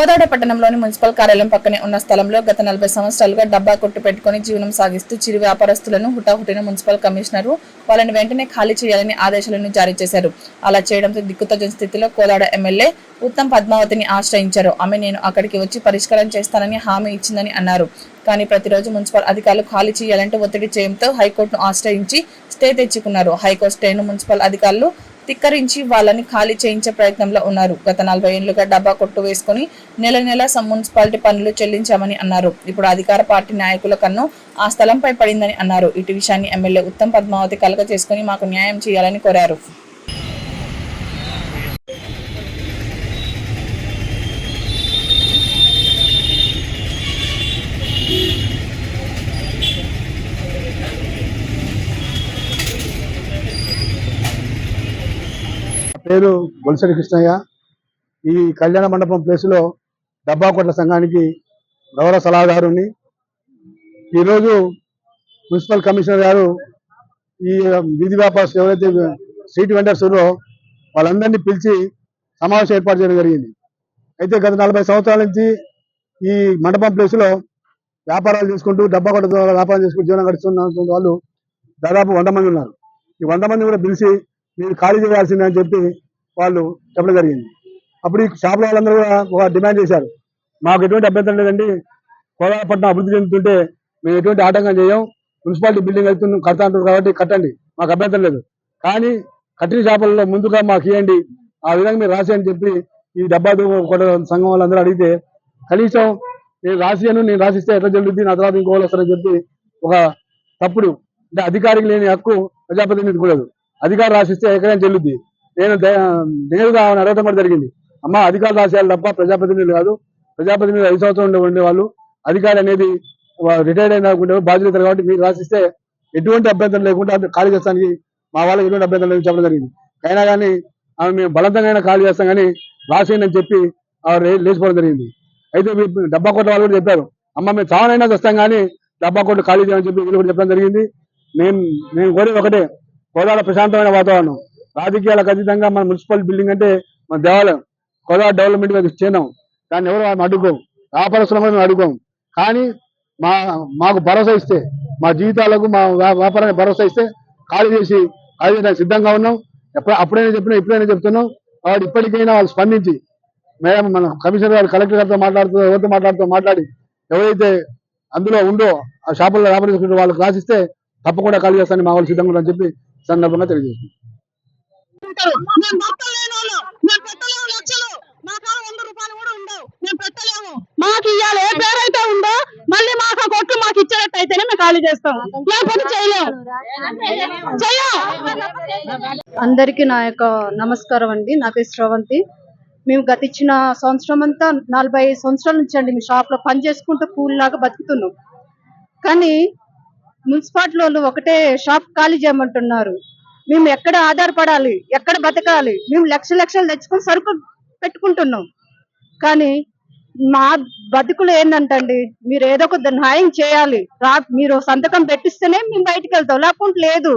కోదాడ పట్టణంలోని మున్సిపల్ కార్యాలయం పక్కనే ఉన్న స్థలంలో గత 40 సంవత్సరాలుగా డబ్బా కొట్టు పెట్టుకుని జీవనం సాగిస్తూ చిరు వ్యాపారస్తులను హుటాహుటిన మున్సిపల్ కమిషనరు వాళ్ళని వెంటనే ఖాళీ చేయాలని ఆదేశాలను జారీ చేశారు. అలా చేయడంతో దిక్కుతోచని స్థితిలో కోదాడ ఎమ్మెల్యే ఉత్తమ్ పద్మావతిని ఆశ్రయించారు. ఆమె నేను అక్కడికి వచ్చి పరిష్కారం చేస్తానని హామీ ఇచ్చిందని అన్నారు. కానీ ప్రతిరోజు మున్సిపల్ అధికారులు ఖాళీ చేయాలంటూ ఒత్తిడి చేయడంతో హైకోర్టును ఆశ్రయించి స్టే తెచ్చుకున్నారు. హైకోర్టు స్టేను మున్సిపల్ అధికారులు తిక్కరించి వాళ్ళని ఖాళీ చేయించే ప్రయత్నంలో ఉన్నారు. గత 40 ఏళ్లుగా డబ్బా కొట్టు వేసుకుని నెల నెల మున్సిపాలిటీ పనులు చెల్లించామని అన్నారు. ఇప్పుడు అధికార పార్టీ నాయకుల కన్ను ఆ స్థలంపై పడిందని అన్నారు. ఇటు విషయాన్ని ఎమ్మెల్యే ఉత్తమ్ పద్మావతి కలగ చేసుకుని మాకు న్యాయం చేయాలని కోరారు. పేరు బొలిశెట్టి కృష్ణయ్య. ఈ కళ్యాణ మండపం ప్లేస్లో డబ్బా కొట్ల సంఘానికి గౌరవ సలహాదారుని. ఈరోజు మున్సిపల్ కమిషనర్ గారు ఈ వీధి వ్యాపారస్తులు ఎవరైతే స్ట్రీట్ వెండర్స్ వాళ్ళందరినీ పిలిచి సమావేశం ఏర్పాటు చేయడం జరిగింది. అయితే గత 40 సంవత్సరాల నుంచి ఈ మండపం ప్లేస్లో వ్యాపారాలు చేసుకుంటూ డబ్బా కొట్ట ద్వారా వ్యాపారం చేసుకుంటూ జీవనం గడుస్తున్నటువంటి వాళ్ళు దాదాపు 100 మంది ఉన్నారు. ఈ 100 మంది కూడా పిలిచి మీరు ఖాళీ చేయాల్సిందే అని చెప్పి వాళ్ళు చెప్పడం జరిగింది. అప్పుడు ఈ షాపుల వాళ్ళందరూ కూడా ఒక డిమాండ్ చేశారు, మాకు ఎటువంటి అభ్యంతరం లేదండి, కోదాడపట్నం అభివృద్ధి చెందుతుంటే మేము ఎటువంటి ఆటంకం చేయం, మున్సిపాలిటీ బిల్డింగ్ అయితే కడతా అంటారు కాబట్టి కట్టండి, మాకు అభ్యంతరం లేదు, కానీ కట్టిన షాపులలో ముందుగా మాకు ఇవ్వండి, ఆ విధంగా మీరు రాసేయని చెప్పి ఈ డబ్బా కొట్ట సంఘం వాళ్ళందరూ అడిగితే కనీసం నేను రాసియను, నేను రాసిస్తే ఎట్లా జరుగుద్ది, నా తర్వాత ఇంకోళ్ళు వస్తారని చెప్పి ఒక తప్పుడు అంటే అధికారికి లేని హక్కు ప్రజాప్రతినిధి కూడా అధికారులు రాసిస్తే ఎక్కడైనా చెల్లుద్ది. నేను నేరుగా అడగటం కూడా జరిగింది, అమ్మ అధికారులు రాసేయాలి తప్ప ప్రజాప్రతినిధులు కాదు, ప్రజాప్రతినిధులు 5 సంవత్సరాలు ఉండేవాళ్ళు, అధికారి అనేది రిటైర్డ్ అయినా బాధ్యత కాబట్టి మీరు రాసిస్తే ఎటువంటి అభ్యంతరం లేకుండా ఖాళీ చేస్తానికి మా వాళ్ళకి ఎటువంటి అభ్యంతరం లేదని చెప్పడం జరిగింది. అయినా కానీ ఆమె మేము బలవంతంగా ఖాళీ చేస్తాం కానీ రాసేయండి అని చెప్పి లేచిపోవడం జరిగింది. అయితే డబ్బా కొట్ట వాళ్ళు కూడా చెప్పారు, అమ్మ మేము చావనైనా చేస్తాం కానీ డబ్బా కొట్టు ఖాళీ చేయమని చెప్పి వీళ్ళు కూడా చెప్పడం జరిగింది. నేను కోరేది ఒకటే, కోదాడ ప్రశాంతమైన వాతావరణం, రాజకీయాలకు అతీతంగా మన మున్సిపల్ బిల్డింగ్ అంటే మన దేవాలయం, కోదాడ డెవలప్మెంట్ చేయడం, దాన్ని ఎవరు అడ్డుకోం, వ్యాపారస్తులను మేము అడ్డుకోం, కానీ మాకు భరోసా ఇస్తే, మా జీవితాలకు మా వ్యాపారానికి భరోసా ఇస్తే ఖాళీ చేసి ఖాళీ చేయడానికి సిద్ధంగా ఉన్నాం. అప్పుడైనా చెప్పినా ఇప్పుడైనా చెప్తున్నాం. కాబట్టి ఇప్పటికైనా వాళ్ళు స్పందించి మేడం మన కమిషనర్ గారు కలెక్టర్ గారితో ఎవరితో మాట్లాడి ఎవరైతే అందులో ఉందో ఆ షాపుల్లో వ్యాపారం చేసుకుంటే వాళ్ళకి రాసిస్తే తప్పకుండా ఖాళీ చేస్తానని మా వాళ్ళు సిద్ధంగా ఉన్నారని చెప్పి సందర్భంగా తెలియజేస్తుంది. మాకు ఇవాళ ఏ పేరైతే ఉందో మళ్ళీ మాకు కొట్లు మాకు ఇచ్చేటట్టయితేనే మేము ఖాళీ చేస్తాం, లేకపోతే చేయలేము. అందరికీ నా యొక్క నమస్కారం అండి. నా పేరు శ్రవంతి. మేము గతిచ్చిన సంవత్సరం అంతా 45 సంవత్సరాల నుంచి అండి మీ షాప్ లో పని చేసుకుంటూ కూలిలాగా బతుకుతున్నాం. కానీ మున్సిపాలిటీ వాళ్ళు ఒకటే షాప్ ఖాళీ చేయమంటున్నారు. మేము ఎక్కడ ఆధారపడాలి, ఎక్కడ బతకాలి? మేము లక్షలు తెచ్చుకొని సరుకు పెట్టుకుంటున్నాం. కానీ మా బతుకులు ఏంటంటండి, మీరు ఏదో ఒక న్యాయం చేయాలి. మీరు సంతకం పెట్టిస్తేనే మేము బయటకు వెళ్తాం, లేకుంటే లేదు.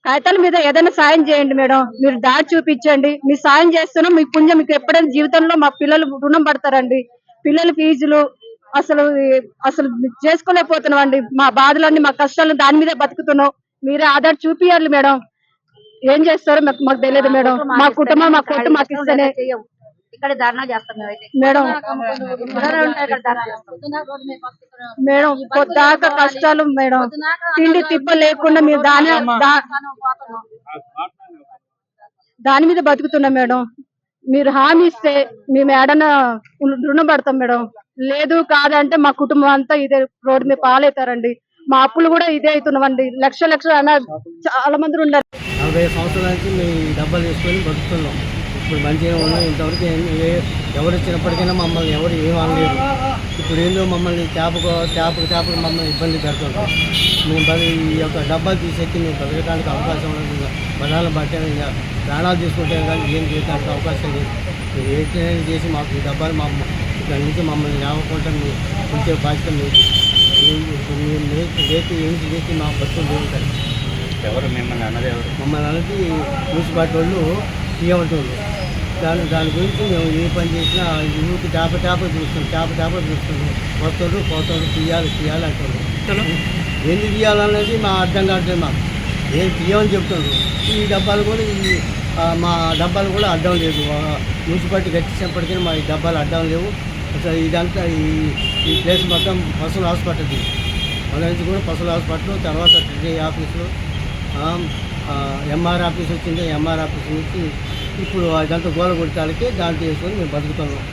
కాగితాల మీద ఏదైనా సాయం చేయండి మేడం, మీరు దారి చూపించండి. మీ సాయం చేస్తున్నాం, మీ పుణ్యం మీకు ఎప్పుడైనా జీవితంలో మా పిల్లలు రుణం పడతారండి. పిల్లల ఫీజులు అసలు చేసుకోలేకపోతున్నాం అండి. మా బాధలన్నీ మా కష్టాలు దాని మీదే బతుకుతున్నాం. మీరే ఆధార్ చూపియాలి మేడం. ఏం చేస్తారో మాకు తెలియదు మేడం. మా కుటుంబం మా కొట్టు మాకు ఇస్తేనే ఇక్కడ ధర్నా చేస్తాం మేడం. మేడం కొద్దాక కష్టాలు మేడం, తిండి తిప్ప లేకుండా మీరు దాని మీద బతుకుతున్నాం మేడం. మీరు హామీ ఇస్తే మేము ఏడన్నా రుణం పడతాం మేడం. లేదు కాదంటే మా కుటుంబం అంతా ఇదే రోడ్డు మీద పాలవుతారండి. మా అప్పులు కూడా ఇదే అవుతున్నామండి. లక్షలు చాలా మంది ఉన్నారు. 40 సంవత్సరాల నుంచి మేము డబ్బాలు తీసుకొని బతుకుతున్నాం. ఇప్పుడు మంచిగా ఉన్నాం. ఇంతవరకు ఎవరు ఇచ్చినప్పటికైనా మమ్మల్ని ఎవరు ఏం అనలేదు. ఇప్పుడు ఏందో మమ్మల్ని ట్యాపుకు మమ్మల్ని ఇబ్బంది పెడుతున్నాం. మేము ఈ యొక్క డబ్బాలు తీసేసి మేము బతకడానికి అవకాశం ఉండదు. బలాలను బట్టి ఇంకా ప్రాణాలు తీసుకుంటే కానీ ఏం చేయడానికి అవకాశం లేదు. మీరు ఏదైనా చేసి మాకు ఈ డబ్బాలు ఇక్కడ నుంచి మమ్మల్ని లేవకుండా మీరు ఉంచే బాధ్యత మీరు రేపు ఏంటి చేసి మా బతుకులు జరుగుతాయి. ఎవరు మిమ్మల్ని అన్నది? ఎవరు మమ్మల్ని అన్నది మున్సిపాలిటీ వాళ్ళు ఏమంటున్నారు. దాని గురించి మేము ఏ పని చేసినా ఊరికి చేప చూస్తున్నాం పోతాడు తీయాలి అంటారు. ఎన్ని తీయాలనేది మా అర్థం కావట్లేదు. మాకు ఏం తీయమని చెప్తున్నారు. ఈ డబ్బాలు కూడా మా డబ్బాలు కూడా అడ్డం లేదు. మున్సిపాలిటీ కట్టించినప్పటికీ మా ఈ డబ్బాలు అడ్డం లేవు. అసలు ఇదంతా ఈ ప్లేస్ మొత్తం పశువుల హాస్పిటల్. మన నుంచి కూడా పశువుల హాస్పిటల్, తర్వాత ట్రెజరీ ఆఫీసులు, ఎంఆర్ ఆఫీస్ వచ్చింది. ఎంఆర్ ఆఫీస్ నుంచి ఇప్పుడు అదంతా గోల కొట్టాలకి దాంట్లో వేసుకొని మేము బతుకుతున్నాం.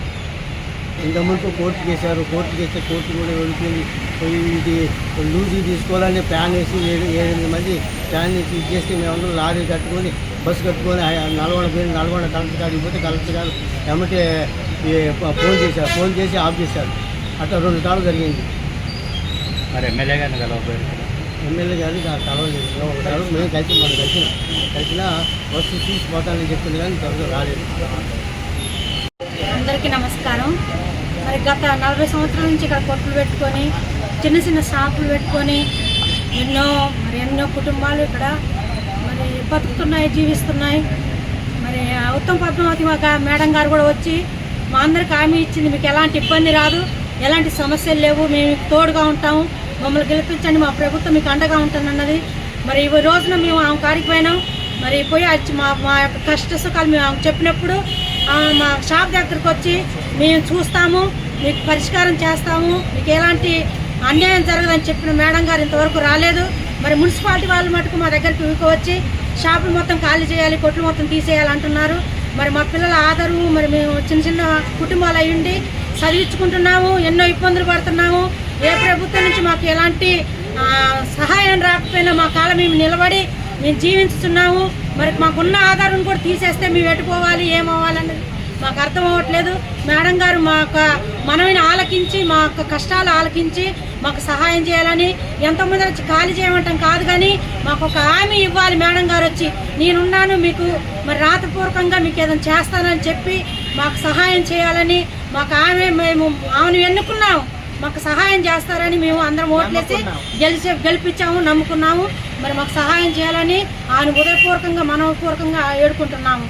ఇంతకుముందు కోర్టుకి వేసారు. కోర్టుకి వేస్తే కోర్టు కూడా వెళ్ళిపోయింది. ఇది లూజీ తీసుకోవాలని ప్లాన్ వేసి 7 మంది ప్లాన్ వేసి ఇది చేస్తే మేమందరం లారీ కట్టుకొని బస్సు కట్టుకొని నల్గొండ కలెక్టర్ గారికి పోతే కలెక్టర్ గారు ఏమంటే ఫోన్ చేసి ఆఫ్ చేశారు. అట్లా 2 సార్లు జరిగింది. మరి ఎమ్మెల్యే గారిని కలవకపోయారు. ఎమ్మెల్యే గారిని కలవలేదు. ఒకసారి మేము కలిసిన బస్సు తీసుకుపోతానని చెప్పింది కానీ త్వరగా రాలేదు. అందరికీ నమస్కారం. మరి గత 40 సంవత్సరాల నుంచి ఇక్కడ కొట్లు పెట్టుకొని చిన్న షాపులు పెట్టుకొని ఎన్నో కుటుంబాలు ఇక్కడ మరి బతుకుతున్నాయి, జీవిస్తున్నాయి. మరి ఉత్తమ పద్మావతి మేడం గారు కూడా వచ్చి మా అందరికి హామీ ఇచ్చింది, మీకు ఎలాంటి ఇబ్బంది రాదు, ఎలాంటి సమస్యలు లేవు, మేము మీకు తోడుగా ఉంటాము, మమ్మల్ని గెలిపించండి, మా ప్రభుత్వం మీకు అండగా ఉంటుందన్నది. మరి ఈ రోజున మేము ఆమె కాడికి పోయినాం. మరి పోయి మా యొక్క కష్ట సుఖాలు మేము ఆమెకు చెప్పినప్పుడు మా షాప్ దగ్గరకు వచ్చి మేము చూస్తాము, మీకు పరిష్కారం చేస్తాము, మీకు ఎలాంటి అన్యాయం జరగదని చెప్పిన మేడం గారు ఇంతవరకు రాలేదు. మరి మున్సిపాలిటీ వాళ్ళు మటుకు మా దగ్గరికి వచ్చి షాపులు మొత్తం ఖాళీ చేయాలి, కొట్లు మొత్తం తీసేయాలి అంటున్నారు. మరి మా పిల్లల ఆధారు, మరి మేము చిన్న కుటుంబాలు అయ్యుండి చదివించుకుంటున్నాము, ఎన్నో ఇబ్బందులు పడుతున్నాము. ఏ ప్రభుత్వం నుంచి మాకు ఎలాంటి సహాయం రాకపోయినా మా కాలం మేము నిలబడి మేము జీవిస్తున్నాము. మరి మాకున్న ఆధారం కూడా తీసేస్తే మేము ఎట్టుకోవాలి, ఏమవ్వాలన్నది మాకు అర్థం అవ్వట్లేదు. మేడం గారు మా యొక్క మనవిని ఆలకించి, మా యొక్క కష్టాలు ఆలకించి మాకు సహాయం చేయాలని, ఎంతోమంది వచ్చి ఖాళీ చేయమంటాం కాదు కానీ మాకు ఒక హామీ ఇవ్వాలి. మేడం గారు వచ్చి నేనున్నాను, మీకు మరి రాతపూర్వకంగా మీకు ఏదైనా చేస్తానని చెప్పి మాకు సహాయం చేయాలని, మాకు మేము ఆమెను ఎన్నుకున్నాము, మాకు సహాయం చేస్తారని మేము అందరం ఓట్లేసి గెలిపించాము, నమ్ముకున్నాము. మరి మాకు సహాయం చేయాలని ఆయన హృదయపూర్వకంగా మనోపూర్వకంగా వేడుకుంటున్నాము.